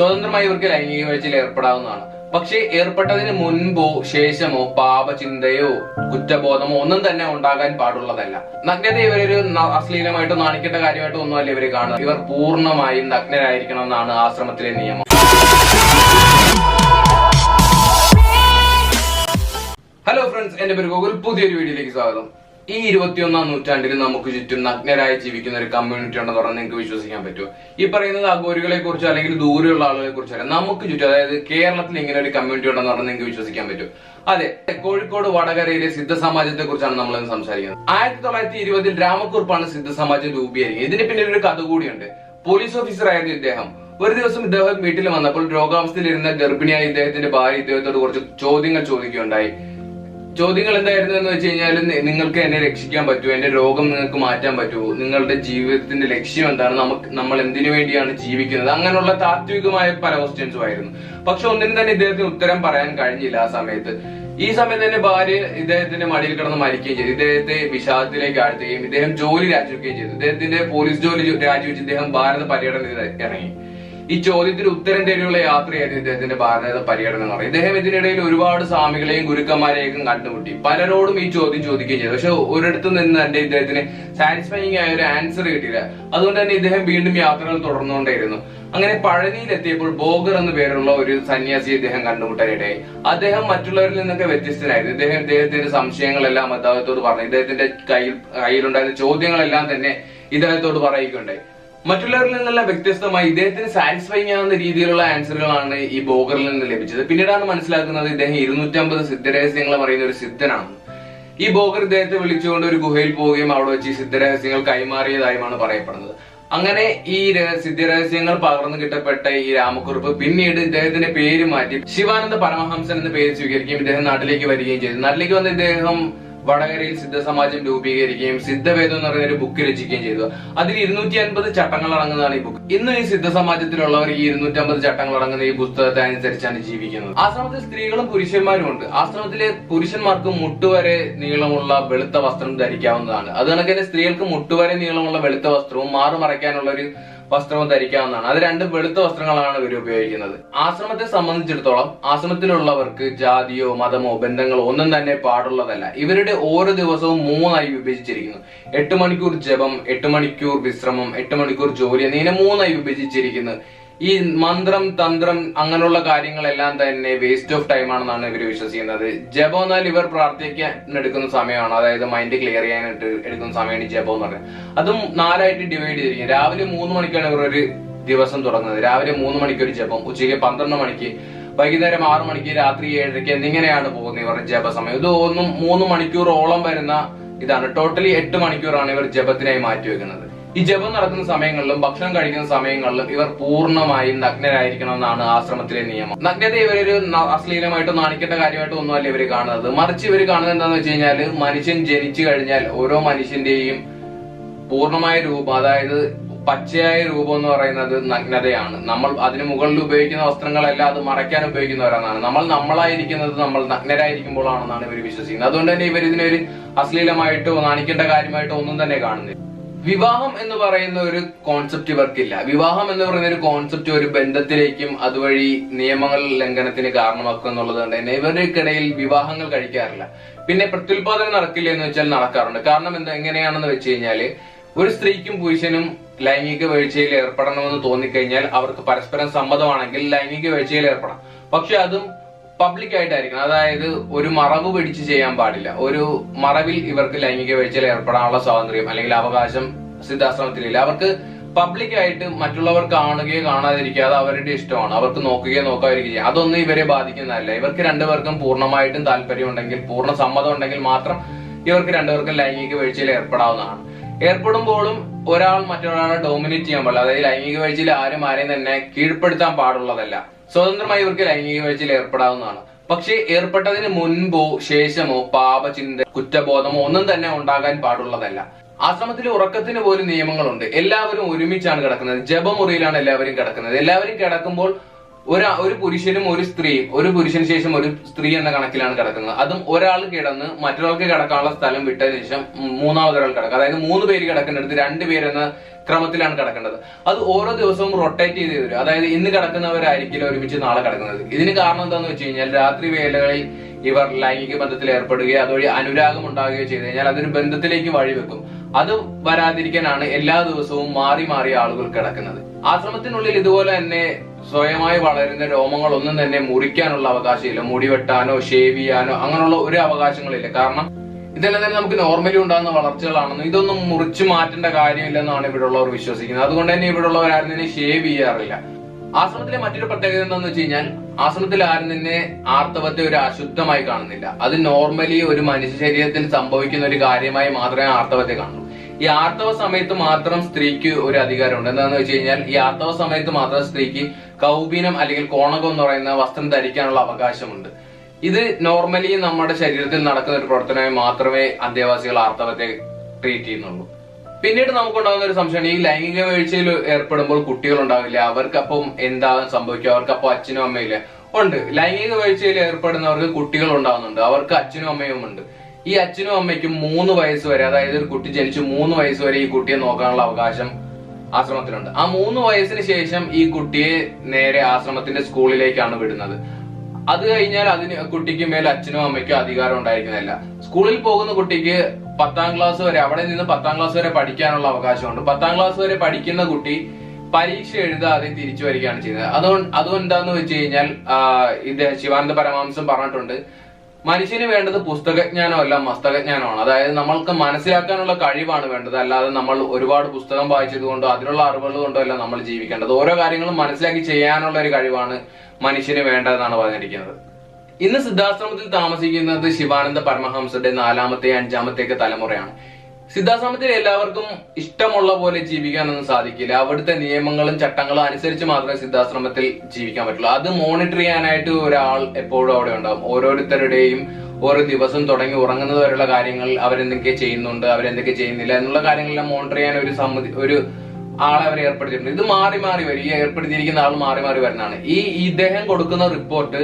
സ്വതന്ത്രമായി ഇവർക്ക് ലൈംഗിക വീഴ്ചയിൽ ഏർപ്പെടാവുന്നതാണ്. പക്ഷേ ഏർപ്പെട്ടതിന് മുൻപോ ശേഷമോ പാപചിന്തയോ കുറ്റബോധമോ ഒന്നും തന്നെ ഉണ്ടാകാൻ പാടുള്ളതല്ല. നഗ്നത ഇവരൊരു അശ്ലീലമായിട്ടോ നാണിക്കേണ്ട കാര്യമായിട്ടോ ഒന്നുമല്ല ഇവര് കാണുന്നത്. ഇവർ പൂർണ്ണമായും നഗ്നരായിരിക്കണം എന്നാണ് ആശ്രമത്തിലെ നിയമം. ഹലോ ഫ്രണ്ട്സ്, എന്റെ പേര് ഗോകുൽ. പുതിയൊരു വീഡിയോയിലേക്ക് സ്വാഗതം. ഈ 21ാം നൂറ്റാണ്ടിൽ നമുക്ക് ചുറ്റും നഗ്നരായി ജീവിക്കുന്ന ഒരു കമ്മ്യൂണിറ്റി ഉണ്ടെന്ന് പറഞ്ഞാൽ നിങ്ങൾക്ക് വിശ്വസിക്കാൻ പറ്റുമോ? ഈ പറയുന്നത് അഘോരികളെ കുറിച്ചോ അല്ലെങ്കിൽ ദൂരെയുള്ള ആളുകളെ കുറിച്ചോ നമുക്ക് ചുറ്റും, അതായത് കേരളത്തിൽ ഇങ്ങനെ ഒരു കമ്മ്യൂണിറ്റി ഉണ്ടെന്ന് പറഞ്ഞാൽ നിങ്ങൾക്ക് വിശ്വസിക്കാൻ പറ്റുമോ? അതെ, കോഴിക്കോട് വടകരയിലെ സിദ്ധ സമാജത്തെ കുറിച്ചാണ് നമ്മൾ സംസാരിക്കുന്നത്. 1920 രാമക്കുറുപ്പാണ് സിദ്ധ സമാജം രൂപീകരിക്കുന്നത്. ഇതിന് പിന്നിൽ ഒരു കഥ കൂടിയുണ്ട്. പോലീസ് ഓഫീസർ ആയിരുന്നു ഇദ്ദേഹം. ഒരു ദിവസം ഇദ്ദേഹം വീട്ടിൽ വന്നപ്പോൾ രോഗാവസ്ഥയിലിരുന്ന ഗർഭിണിയായ ഇദ്ദേഹത്തിന്റെ ഭാര്യ ഇദ്ദേഹത്തോട് കുറച്ച് ചോദ്യങ്ങൾ ചോദിക്കുകയുണ്ടായി. ചോദ്യങ്ങൾ എന്തായിരുന്നു എന്ന് വെച്ച് കഴിഞ്ഞാൽ, നിങ്ങൾക്ക് എന്നെ രക്ഷിക്കാൻ പറ്റുമോ? എന്റെ രോഗം നിങ്ങൾക്ക് മാറ്റാൻ പറ്റുമോ? നിങ്ങളുടെ ജീവിതത്തിന്റെ ലക്ഷ്യം എന്താണ്? നമ്മൾ എന്തിനു വേണ്ടിയാണ് ജീവിക്കുന്നത്? അങ്ങനെയുള്ള താത്വികമായ പല ക്വസ്റ്റ്യൻസും ആയിരുന്നു. പക്ഷെ ഒന്നിനും തന്നെ ഇദ്ദേഹത്തിന് ഉത്തരം പറയാൻ കഴിഞ്ഞില്ല ആ സമയത്ത്. ഈ സമയത്ത് തന്നെ ഭാര്യ ഇദ്ദേഹത്തിന്റെ മടിയിൽ കിടന്ന് മരിക്കുകയും ചെയ്തു. ഇദ്ദേഹത്തെ വിഷാദത്തിലേക്ക് ആഴ്ത്തുകയും ഇദ്ദേഹം ജോലി രാജിവെക്കുകയും ചെയ്തു. ഇദ്ദേഹത്തിന്റെ പോലീസ് ജോലി രാജിവെച്ച് ഇദ്ദേഹം ഭാരത പര്യടനത്തിൽ ഇറങ്ങി. ഈ ചോദ്യത്തിന് ഉത്തരം തേടിയുള്ള യാത്രയായിരുന്നു ഇദ്ദേഹത്തിന്റെ ഭാരത പര്യടനം എന്ന് പറയുന്നത്. ഇദ്ദേഹം ഇതിനിടയിൽ ഒരുപാട് സ്വാമികളെയും ഗുരുക്കന്മാരെയും കണ്ടുമുട്ടി. പലരോടും ഈ ചോദ്യം ചോദിക്കുകയും ചെയ്തു. പക്ഷെ ഒരിടത്തു നിന്ന് തന്നെ ഇദ്ദേഹത്തിന് സാറ്റിസ്ഫൈങ് ആയ ഒരു ആൻസർ കിട്ടിയില്ല. അതുകൊണ്ട് തന്നെ ഇദ്ദേഹം വീണ്ടും യാത്രകൾ തുടർന്നുകൊണ്ടേയിരുന്നു. അങ്ങനെ പഴനിയിലെത്തിയപ്പോൾ ബോഗർ എന്ന പേരുള്ള ഒരു സന്യാസിയെ ഇദ്ദേഹം കണ്ടുമുട്ടാനിടയായി. അദ്ദേഹം മറ്റുള്ളവരിൽ നിന്നൊക്കെ വ്യത്യസ്തനായിരുന്നു. ഇദ്ദേഹത്തിന്റെ സംശയങ്ങളെല്ലാം അദ്ദേഹത്തോട് പറഞ്ഞു. ഇദ്ദേഹത്തിന്റെ കയ്യിലുണ്ടായിരുന്ന ചോദ്യങ്ങളെല്ലാം തന്നെ ഇദ്ദേഹത്തോട് പറയുകയുണ്ടായി. മറ്റുള്ളവരിൽ നിന്നെല്ലാം വ്യത്യസ്തമായി ഇദ്ദേഹത്തിന് സാറ്റിസ്ഫൈങ് ആവുന്ന രീതിയിലുള്ള ആൻസറുകളാണ് ഈ ബോഗറിൽ നിന്ന് ലഭിച്ചത്. പിന്നീടാണ് മനസ്സിലാക്കുന്നത് ഇദ്ദേഹം 250 സിദ്ധരഹസ്യങ്ങൾ പറയുന്ന ഒരു സിദ്ധനാണ്. ഈ ബോഗർ ഇദ്ദേഹത്തെ വിളിച്ചുകൊണ്ട് ഒരു ഗുഹയിൽ പോവുകയും അവിടെ വെച്ച് ഈ സിദ്ധരഹസ്യങ്ങൾ കൈമാറിയതായുമാണ് പറയപ്പെടുന്നത്. അങ്ങനെ ഈ സിദ്ധരഹസ്യങ്ങൾ പകർന്നു കിട്ടപ്പെട്ട ഈ രാമക്കുറുപ്പ് പിന്നീട് ഇദ്ദേഹത്തിന്റെ പേര് മാറ്റി ശിവാനന്ദ പരമഹംസൻ എന്ന പേര് സ്വീകരിക്കുകയും ഇദ്ദേഹം നാട്ടിലേക്ക് വരികയും ചെയ്തു. നാട്ടിലേക്ക് വന്ന ഇദ്ദേഹം വടകരയിൽ സിദ്ധ സമാജം രൂപീകരിക്കുകയും സിദ്ധവേദം എന്ന് പറയുന്ന ഒരു ബുക്ക് രചിക്കുകയും ചെയ്തു. അതിൽ 250 ചട്ടങ്ങൾ അടങ്ങുന്നതാണ് ഈ ബുക്ക്. ഇന്നും ഈ സിദ്ധ സമാജത്തിലുള്ളവർ ഈ 250 ചട്ടങ്ങൾ അടങ്ങുന്ന ഈ പുസ്തകത്തെ അനുസരിച്ചാണ് ജീവിക്കുന്നത്. ആശ്രമത്തിൽ സ്ത്രീകളും പുരുഷന്മാരും ഉണ്ട്. ആശ്രമത്തിലെ പുരുഷന്മാർക്ക് മുട്ടുവരെ നീളമുള്ള വെളുത്ത വസ്ത്രം ധരിക്കാവുന്നതാണ്. അത് കണക്കിന് സ്ത്രീകൾക്ക് മുട്ടുവരെ നീളമുള്ള വെളുത്ത വസ്ത്രവും മാറുമറയ്ക്കാനുള്ള ഒരു വസ്ത്രവും ധരിക്കാവുന്നതാണ്. അത് രണ്ടും വെളുത്ത വസ്ത്രങ്ങളാണ് ഇവർ ഉപയോഗിക്കുന്നത്. ആശ്രമത്തെ സംബന്ധിച്ചിടത്തോളം ആശ്രമത്തിലുള്ളവർക്ക് ജാതിയോ മതമോ ബന്ധങ്ങളോ ഒന്നും തന്നെ പാടുള്ളതല്ല. ഇവരുടെ ഓരോ ദിവസവും 3 വിഭജിച്ചിരിക്കുന്നു. 8 മണിക്കൂർ ജപം, 8 മണിക്കൂർ വിശ്രമം, 8 മണിക്കൂർ ജോലി എന്നിങ്ങനെ 3 വിഭജിച്ചിരിക്കുന്നു. ഈ മന്ത്രം തന്ത്രം അങ്ങനെയുള്ള കാര്യങ്ങളെല്ലാം തന്നെ വേസ്റ്റ് ഓഫ് ടൈം ആണെന്നാണ് ഇവർ വിശ്വസിക്കുന്നത്. ജപം എന്നാൽ ഇവർ പ്രാർത്ഥിക്കാൻ എടുക്കുന്ന സമയമാണ്. അതായത് മൈൻഡ് ക്ലിയർ ചെയ്യാനായിട്ട് എടുക്കുന്ന സമയമാണ് ഈ ജപം എന്ന് പറയുന്നത്. അതും 4 ഡിവൈഡ് ചെയ്തിരിക്കും. രാവിലെ 3 മണിക്കാണ് ഇവർ ഒരു ദിവസം തുടങ്ങുന്നത്. രാവിലെ 3 മണിക്ക് ഒരു ജപം, ഉച്ചയ്ക്ക് 12 മണിക്ക്, വൈകുന്നേരം 6 മണിക്ക്, രാത്രി 7:30 എന്നിങ്ങനെയാണ് പോകുന്നത് ഇവരുടെ ജപസമയം. ഇത് 3 മണിക്കൂറോളം വരുന്ന ഇതാണ്. ടോട്ടലി 8 മണിക്കൂറാണ് ഇവർ ജപത്തിനായി മാറ്റിവെക്കുന്നത്. ഈ ജപം നടക്കുന്ന സമയങ്ങളിലും ഭക്ഷണം കഴിക്കുന്ന സമയങ്ങളിലും ഇവർ പൂർണ്ണമായും നഗ്നരായിരിക്കണം എന്നാണ് ആശ്രമത്തിലെ നിയമം. നഗ്നത ഇവരൊരു അശ്ലീലമായിട്ടോ നാണിക്കേണ്ട കാര്യമായിട്ടോ ഒന്നുമല്ല ഇവര് കാണുന്നത്. മറിച്ച് ഇവർ കാണുന്നത് എന്താന്ന് വെച്ച് കഴിഞ്ഞാൽ, മനുഷ്യൻ ജനിച്ചു കഴിഞ്ഞാൽ ഓരോ മനുഷ്യന്റെയും പൂർണ്ണമായ രൂപം, അതായത് പച്ചയായ രൂപം എന്ന് പറയുന്നത് നഗ്നതയാണ്. നമ്മൾ അതിന് മുകളിൽ ഉപയോഗിക്കുന്ന വസ്ത്രങ്ങളെല്ലാം അത് മറയ്ക്കാൻ ഉപയോഗിക്കുന്നവരാണ്. നമ്മളായിരിക്കുന്നത് നമ്മൾ നഗ്നരായിരിക്കുമ്പോഴാണെന്നാണ് ഇവർ വിശ്വസിക്കുന്നത്. അതുകൊണ്ട് തന്നെ ഇവർ ഇതിനൊരു അശ്ലീലമായിട്ടോ നാണിക്കേണ്ട കാര്യമായിട്ടോ ഒന്നും തന്നെ കാണുന്നില്ല. വിവാഹം എന്ന് പറയുന്ന ഒരു കോൺസെപ്റ്റ് ഇവർക്കില്ല. വിവാഹം എന്ന് പറയുന്ന ഒരു കോൺസെപ്റ്റ് ഒരു ബന്ധത്തിലേക്കും അതുവഴി നിയമങ്ങൾ ലംഘനത്തിന് കാരണമാക്കും എന്നുള്ളത് കൊണ്ട് തന്നെ ഇവർക്കിടയിൽ വിവാഹങ്ങൾ കഴിക്കാറില്ല. പിന്നെ പ്രത്യുൽപാദനം നടക്കില്ല എന്ന് വെച്ചാൽ നടക്കാറുണ്ട്. കാരണം എങ്ങനെയാണെന്ന് വെച്ച് കഴിഞ്ഞാല്, ഒരു സ്ത്രീക്കും പുരുഷനും ലൈംഗിക വീഴ്ചയിൽ ഏർപ്പെടണമെന്ന് തോന്നിക്കഴിഞ്ഞാൽ അവർക്ക് പരസ്പരം സമ്മതമാണെങ്കിൽ ലൈംഗിക വീഴ്ചയിൽ ഏർപ്പെടാം. പക്ഷെ അതും പബ്ലിക് ആയിട്ടായിരിക്കണം. അതായത് ഒരു മറവ് പിടിച്ച് ചെയ്യാൻ പാടില്ല. ഒരു മറവിൽ ഇവർക്ക് ലൈംഗിക വീഴ്ചയിൽ ഏർപ്പെടാനുള്ള സ്വാതന്ത്ര്യം അല്ലെങ്കിൽ അവകാശം സിദ്ധാശ്രമത്തിലില്ല. അവർക്ക് പബ്ലിക് ആയിട്ട് മറ്റുള്ളവർ കാണുകയോ കാണാതിരിക്കാതെ അവരുടെ ഇഷ്ടമാണ്. അവർക്ക് നോക്കുകയോ നോക്കാതിരിക്കുകയോ ചെയ്യാം. അതൊന്നും ഇവരെ ബാധിക്കുന്നതല്ല. ഇവർക്ക് രണ്ടുപേർക്കും പൂർണ്ണമായിട്ടും താല്പര്യമുണ്ടെങ്കിൽ, പൂർണ്ണ സമ്മതം ഉണ്ടെങ്കിൽ മാത്രം ഇവർക്ക് രണ്ടുപേർക്കും ലൈംഗിക വീഴ്ചയിൽ ഏർപ്പെടാവുന്നതാണ്. ഏർപ്പെടുമ്പോഴും ഒരാൾ മറ്റൊരാളെ ഡോമിനേറ്റ് ചെയ്യാൻ പാടില്ല. അതായത് ലൈംഗിക വീഴ്ചയിൽ ആരെയും തന്നെ കീഴ്പ്പെടുത്താൻ പാടുള്ളതല്ല. സ്വതന്ത്രമായി ഇവർക്ക് ലൈംഗിക വീഴ്ചയിൽ ഏർപ്പെടാവുന്നതാണ്. പക്ഷേ ഏർപ്പെട്ടതിന് മുൻപോ ശേഷമോ പാപചിന്ത കുറ്റബോധമോ ഒന്നും തന്നെ ഉണ്ടാകാൻ പാടുള്ളതല്ല. ആശ്രമത്തിൽ ഉറക്കത്തിന് പോലും നിയമങ്ങളുണ്ട്. എല്ലാവരും ഒരുമിച്ചാണ് കിടക്കുന്നത്. ജപമുറിയിലാണ് എല്ലാവരും കിടക്കുന്നത്. എല്ലാവരും കിടക്കുമ്പോൾ ഒരു പുരുഷനും ഒരു സ്ത്രീയും, ഒരു പുരുഷന് ശേഷം ഒരു സ്ത്രീ എന്ന കണക്കിലാണ് കിടക്കുന്നത്. അതും ഒരാൾ കിടന്ന് മറ്റൊരാൾക്ക് കിടക്കാനുള്ള സ്ഥലം വിട്ടതിന് ശേഷം മൂന്നാമതൊരാൾ കിടക്കുക. അതായത് 3 പേര് കിടക്കേണ്ടടുത്ത് 2 പേരെന്ന ക്രമത്തിലാണ് കിടക്കേണ്ടത്. അത് ഓരോ ദിവസവും റൊട്ടേറ്റ് ചെയ്ത് വരും. അതായത് ഇന്ന് കിടക്കുന്നവരായിരിക്കില്ല ഒരുമിച്ച് നാളെ കിടക്കുന്നത്. ഇതിന് കാരണം എന്താണെന്ന് വെച്ച് കഴിഞ്ഞാൽ രാത്രി വേളകളിൽ ഇവർ ലൈംഗിക ബന്ധത്തിൽ ഏർപ്പെടുകയോ അതുവഴി അനുരാഗം ഉണ്ടാകുകയോ ചെയ്തു കഴിഞ്ഞാൽ അതൊരു ബന്ധത്തിലേക്ക് വഴിവെക്കും. അത് വരാതിരിക്കാനാണ് എല്ലാ ദിവസവും മാറി മാറി ആളുകൾ കിടക്കുന്നത്. ആശ്രമത്തിനുള്ളിൽ ഇതുപോലെ തന്നെ സ്വയമായി വളരുന്ന രോമങ്ങൾ ഒന്നും തന്നെ മുറിക്കാനുള്ള അവകാശമില്ല. മുടി വെട്ടാനോ ഷേവ് ചെയ്യാനോ അങ്ങനെയുള്ള ഒരു അവകാശങ്ങളില്ല. കാരണം ഇതെല്ലാം തന്നെ നമുക്ക് നോർമലി ഉണ്ടാകുന്ന വളർച്ചകളാണെന്നും ഇതൊന്നും മുറിച്ചു മാറ്റേണ്ട കാര്യമില്ലെന്നാണ് ഇവിടെ ഉള്ളവർ വിശ്വസിക്കുന്നത്. അതുകൊണ്ട് തന്നെ ഇവിടെ ഉള്ളവർ ആരും തന്നെ ഷേവ് ചെയ്യാറില്ല. ആശ്രമത്തിലെ മറ്റൊരു പ്രത്യേകത എന്താണെന്ന് വെച്ച് കഴിഞ്ഞാൽ ആശ്രമത്തിൽ ആരും തന്നെ ആർത്തവത്തെ ഒരു അശുദ്ധമായി കാണുന്നില്ല. അത് നോർമലി ഒരു മനുഷ്യ ശരീരത്തിൽ സംഭവിക്കുന്ന ഒരു കാര്യമായി മാത്രമേ ആർത്തവത്തെ കാണൂ. ഈ ആർത്തവ സമയത്ത് മാത്രം സ്ത്രീക്ക് ഒരു അധികാരമുണ്ട്. എന്താണെന്ന് വെച്ച് കഴിഞ്ഞാൽ ഈ ആർത്തവ സമയത്ത് മാത്രം സ്ത്രീക്ക് കൗപീനം അല്ലെങ്കിൽ കോണകം എന്ന് പറയുന്ന വസ്ത്രം ധരിക്കാനുള്ള അവകാശമുണ്ട്. ഇത് നോർമലി നമ്മുടെ ശരീരത്തിൽ നടക്കുന്ന ഒരു പ്രവർത്തനമായി മാത്രമേ അന്തേവാസികൾ ആർത്തവത്തെ ട്രീറ്റ് ചെയ്യുന്നുള്ളൂ. പിന്നീട് നമുക്കുണ്ടാകുന്ന ഒരു സംശയമാണ്, ഈ ലൈംഗിക വീഴ്ചയിൽ ഏർപ്പെടുമ്പോൾ കുട്ടികൾ ഉണ്ടാവില്ല, അവർക്കപ്പം എന്താ സംഭവിക്കുക, അവർക്കപ്പം അച്ഛനും അമ്മയില്ല? ഉണ്ട്. ലൈംഗിക വീഴ്ചയിൽ ഏർപ്പെടുന്നവർക്ക് കുട്ടികൾ ഉണ്ടാകുന്നുണ്ട്, അവർക്ക് അച്ഛനും അമ്മയും ഉണ്ട്. ഈ അച്ഛനും അമ്മയ്ക്കും 3 വയസ്സ് വരെ, അതായത് ഒരു കുട്ടി ജനിച്ച് 3 വയസ്സ് വരെ ഈ കുട്ടിയെ നോക്കാനുള്ള അവകാശം ആശ്രമത്തിലുണ്ട്. ആ 3 വയസ്സിന് ശേഷം ഈ കുട്ടിയെ നേരെ ആശ്രമത്തിന്റെ സ്കൂളിലേക്കാണ് വിടുന്നത്. അത് കഴിഞ്ഞാൽ കുട്ടിക്ക് മേൽ അച്ഛനും അമ്മയ്ക്കും അധികാരം ഉണ്ടായിരിക്കുന്നില്ല. സ്കൂളിൽ പോകുന്ന കുട്ടിക്ക് 10ാം ക്ലാസ് വരെ, അവിടെ നിന്ന് 10ാം ക്ലാസ് വരെ പഠിക്കാനുള്ള അവകാശമുണ്ട്. 10ാം ക്ലാസ് വരെ പഠിക്കുന്ന കുട്ടി പരീക്ഷ എഴുതാതെ തിരിച്ചു വരികയാണ് ചെയ്യുന്നത്. അതുകൊണ്ടാന്ന് വെച്ച് കഴിഞ്ഞാൽ ഇത് ശിവാനന്ദ പരമഹംസം പറഞ്ഞിട്ടുണ്ട്, മനുഷ്യന് വേണ്ടത് പുസ്തകജ്ഞാനമല്ല മസ്തകജ്ഞാനമാണ്. അതായത് നമ്മൾക്ക് മനസ്സിലാക്കാനുള്ള കഴിവാണ് വേണ്ടത്, അല്ലാതെ നമ്മൾ ഒരുപാട് പുസ്തകം വായിച്ചത് കൊണ്ടോ അതിലുള്ള അറിവുകൾ കൊണ്ടോ അല്ല നമ്മൾ ജീവിക്കേണ്ടത്. ഓരോ കാര്യങ്ങളും മനസ്സിലാക്കി ചെയ്യാനുള്ള ഒരു കഴിവാണ് മനുഷ്യന് വേണ്ടതെന്നാണ് പറഞ്ഞിരിക്കുന്നത്. ഇന്ന് സിദ്ധാശ്രമത്തിൽ താമസിക്കുന്നത് ശിവാനന്ദ പരമഹംസരുടെ 4ാമത്തെ 5ാമത്തെ തലമുറയാണ്. സിദ്ധാശ്രമത്തിൽ എല്ലാവർക്കും ഇഷ്ടമുള്ള പോലെ ജീവിക്കാനൊന്നും സാധിക്കില്ല. അവിടുത്തെ നിയമങ്ങളും ചട്ടങ്ങളും അനുസരിച്ച് മാത്രമേ സിദ്ധാശ്രമത്തിൽ ജീവിക്കാൻ പറ്റുള്ളൂ. അത് മോണിറ്റർ ചെയ്യാനായിട്ട് ഒരാൾ എപ്പോഴും അവിടെ ഉണ്ടാവും. ഓരോരുത്തരുടെയും ഓരോ ദിവസം തുടങ്ങി ഉറങ്ങുന്നത് വരെയുള്ള കാര്യങ്ങൾ അവരെന്തൊക്കെ ചെയ്യുന്നുണ്ട്, അവരെന്തൊക്കെ ചെയ്യുന്നില്ല എന്നുള്ള കാര്യങ്ങളെല്ലാം മോണിറ്റർ ചെയ്യാൻ ഒരു ആളെ അവർ ഏർപ്പെടുത്തിയിട്ടുണ്ട്. ഇത് മാറി മാറി വരും. ഈ ഏർപ്പെടുത്തിയിരിക്കുന്ന ആൾ മാറി മാറി വരുന്നതാണ്. ഇദ്ദേഹം കൊടുക്കുന്ന റിപ്പോർട്ട്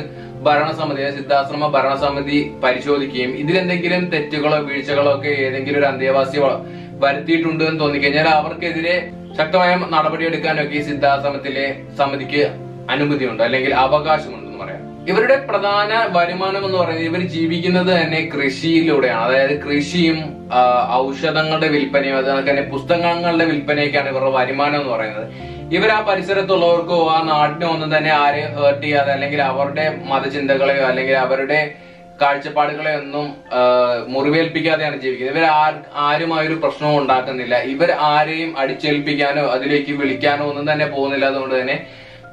ഭരണസമിതി, സിദ്ധാശ്രമ ഭരണസമിതി പരിശോധിക്കുകയും ഇതിലെന്തെങ്കിലും തെറ്റുകളോ വീഴ്ചകളോ ഒക്കെ ഏതെങ്കിലും ഒരു അന്തേവാസി വരുത്തിയിട്ടുണ്ട് എന്ന് തോന്നിക്കഴിഞ്ഞാൽ അവർക്കെതിരെ ശക്തമായ നടപടിയെടുക്കാനൊക്കെ ഈ സിദ്ധാശ്രമത്തിലെ സമിതിക്ക് അനുമതിയുണ്ട്, അല്ലെങ്കിൽ അവകാശമുണ്ടെന്ന് പറയാം. ഇവരുടെ പ്രധാന വരുമാനം എന്ന് പറയുന്നത് ഇവർ ജീവിക്കുന്നത് തന്നെ കൃഷിയിലൂടെയാണ്. അതായത് കൃഷിയും ഔഷധങ്ങളുടെ വിൽപ്പനയും അതുപോലെ തന്നെ പുസ്തകങ്ങളുടെ വിൽപ്പനയൊക്കെയാണ് ഇവരുടെ വരുമാനം എന്ന് പറയുന്നത്. ഇവർ ആ പരിസരത്തുള്ളവർക്കോ ആ നാടിനോ ഒന്നും തന്നെ ആരെയും ഹേർട്ട് ചെയ്യാതെ, അല്ലെങ്കിൽ അവരുടെ മതചിന്തകളെയോ അല്ലെങ്കിൽ അവരുടെ കാഴ്ചപ്പാടുകളെയോ ഒന്നും മുറിവേൽപ്പിക്കാതെയാണ് ജീവിക്കുന്നത്. ഇവർ ആരുമായൊരു പ്രശ്നവും ഉണ്ടാക്കുന്നില്ല. ഇവർ ആരെയും അടിച്ചേൽപ്പിക്കാനോ അതിലേക്ക് വിളിക്കാനോ ഒന്നും തന്നെ പോകുന്നില്ല. അതുകൊണ്ട് തന്നെ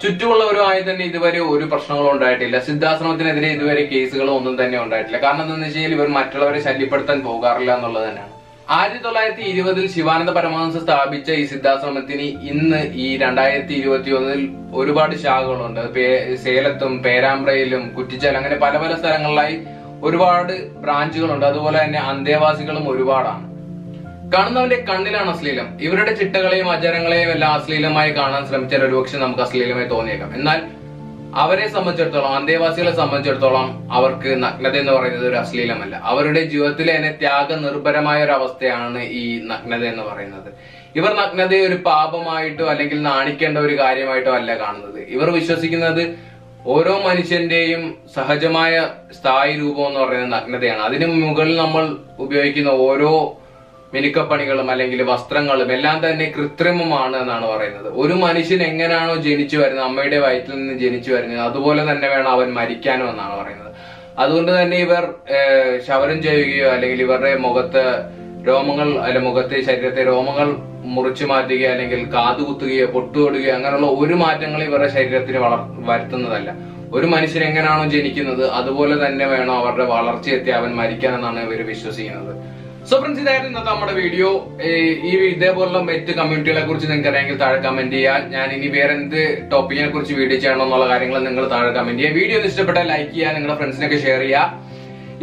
ചുറ്റുമുള്ളവരുമായി തന്നെ ഇതുവരെ ഒരു പ്രശ്നങ്ങളും ഉണ്ടായിട്ടില്ല. സിദ്ധാശ്രമത്തിനെതിരെ ഇതുവരെ കേസുകളോ ഒന്നും തന്നെ ഉണ്ടായിട്ടില്ല. കാരണം എന്താണെന്ന് വെച്ച് കഴിഞ്ഞാൽ ഇവർ മറ്റുള്ളവരെ ശല്യപ്പെടുത്താൻ പോകാറില്ല എന്നുള്ളത് തന്നെയാണ്. 1920 ശിവാനന്ദ പരമഹംസ സ്ഥാപിച്ച ഈ സിദ്ധാശ്രമത്തിന് ഇന്ന് ഈ 2021 ഒരുപാട് ശാഖകളുണ്ട്. സേലത്തും പേരാമ്പ്രയിലും കുറ്റിച്ചാൽ അങ്ങനെ പല പല സ്ഥലങ്ങളിലായി ഒരുപാട് ബ്രാഞ്ചുകളുണ്ട്. അതുപോലെ തന്നെ അന്തേവാസികളും ഒരുപാടാണ്. കാണുന്നവന്റെ കണ്ണിലാണ് അശ്ലീലം. ഇവരുടെ ചിട്ടകളെയും ആചാരങ്ങളെയും എല്ലാം അശ്ലീലമായി കാണാൻ ശ്രമിച്ചാൽ ഒരുപക്ഷെ നമുക്ക് അശ്ലീലമായി തോന്നിയേക്കാം. എന്നാൽ അവരെ സംബന്ധിച്ചിടത്തോളം, അന്തേവാസികളെ സംബന്ധിച്ചിടത്തോളം അവർക്ക് നഗ്നത എന്ന് പറയുന്നത് ഒരു അശ്ലീലമല്ല. അവരുടെ ജീവിതത്തിലെ തന്നെ ത്യാഗനിർഭരമായ ഒരു അവസ്ഥയാണ് ഈ നഗ്നത എന്ന് പറയുന്നത്. ഇവർ നഗ്നതയെ ഒരു പാപമായിട്ടോ അല്ലെങ്കിൽ നാണിക്കേണ്ട ഒരു കാര്യമായിട്ടോ അല്ല കാണുന്നത്. ഇവർ വിശ്വസിക്കുന്നത് ഓരോ മനുഷ്യന്റെയും സഹജമായ സ്ഥായി രൂപം എന്ന് പറയുന്നത് നഗ്നതയാണ്. അതിനു മുകളിൽ നമ്മൾ ഉപയോഗിക്കുന്ന ഓരോ മിനുക്കപ്പണികളും അല്ലെങ്കിൽ വസ്ത്രങ്ങളും എല്ലാം തന്നെ കൃത്രിമമാണ് എന്നാണ് പറയുന്നത്. ഒരു മനുഷ്യൻ എങ്ങനെയാണോ ജനിച്ചു വരുന്നത്, അമ്മയുടെ വയറ്റിൽ നിന്ന് ജനിച്ചു വരുന്നത്, അതുപോലെ തന്നെ വേണം അവൻ മരിക്കാനും എന്നാണ് പറയുന്നത്. അതുകൊണ്ട് തന്നെ ഇവർ ക്ഷൗരം ചെയ്യുകയോ അല്ലെങ്കിൽ ഇവരുടെ മുഖത്ത് രോമങ്ങൾ മുഖത്തെ ശരീരത്തെ രോമങ്ങൾ മുറിച്ചു മാറ്റുകയോ അല്ലെങ്കിൽ കാതുകുത്തുകയോ പൊട്ടുകൊടുകയോ അങ്ങനെയുള്ള ഒരു മാറ്റങ്ങൾ ഇവരുടെ ശരീരത്തിന് വരുത്തുന്നതല്ല. ഒരു മനുഷ്യൻ എങ്ങനെയാണോ ജനിക്കുന്നത് അതുപോലെ തന്നെ വേണം അവരുടെ വളർച്ചയെത്തി അവൻ മരിക്കാനെന്നാണ് ഇവർ വിശ്വസിക്കുന്നത്. സോ ഫ്രണ്ട്സ്, ഇതായിരുന്നു ഇന്നത്തെ നമ്മുടെ വീഡിയോ. ഇതേപോലുള്ള മറ്റ് കമ്മ്യൂണിറ്റികളെ കുറിച്ച് നിങ്ങൾക്ക് അറിയാമെങ്കിൽ താഴെ കമന്റ് ചെയ്യുക. ഞാൻ ഇനി വേറെ എന്ത് ടോപ്പിക്കിനെ കുറിച്ച് വീഡിയോ ചെയ്യണം എന്നുള്ള കാര്യങ്ങൾ നിങ്ങൾ താഴെ കമന്റ് ചെയ്യുക. വീഡിയോ ഇഷ്ടപ്പെട്ടാൽ ലൈക്ക് ചെയ്യുക, നിങ്ങളുടെ ഫ്രണ്ട്സിനൊക്കെ ഷെയർ ചെയ്യുക.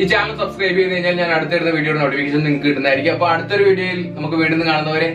ഈ ചാനൽ സബ്സ്ക്രൈബ് ചെയ്ത് കഴിഞ്ഞാൽ ഞാൻ അടുത്തിരുന്ന വീഡിയോയുടെ നോട്ടിഫിക്കേഷൻ നിങ്ങൾക്ക് കിട്ടുന്നതായിരിക്കും. അപ്പൊ അടുത്തൊരു വീഡിയോയിൽ നമുക്ക് വീണ്ടും കാണുന്നവരെ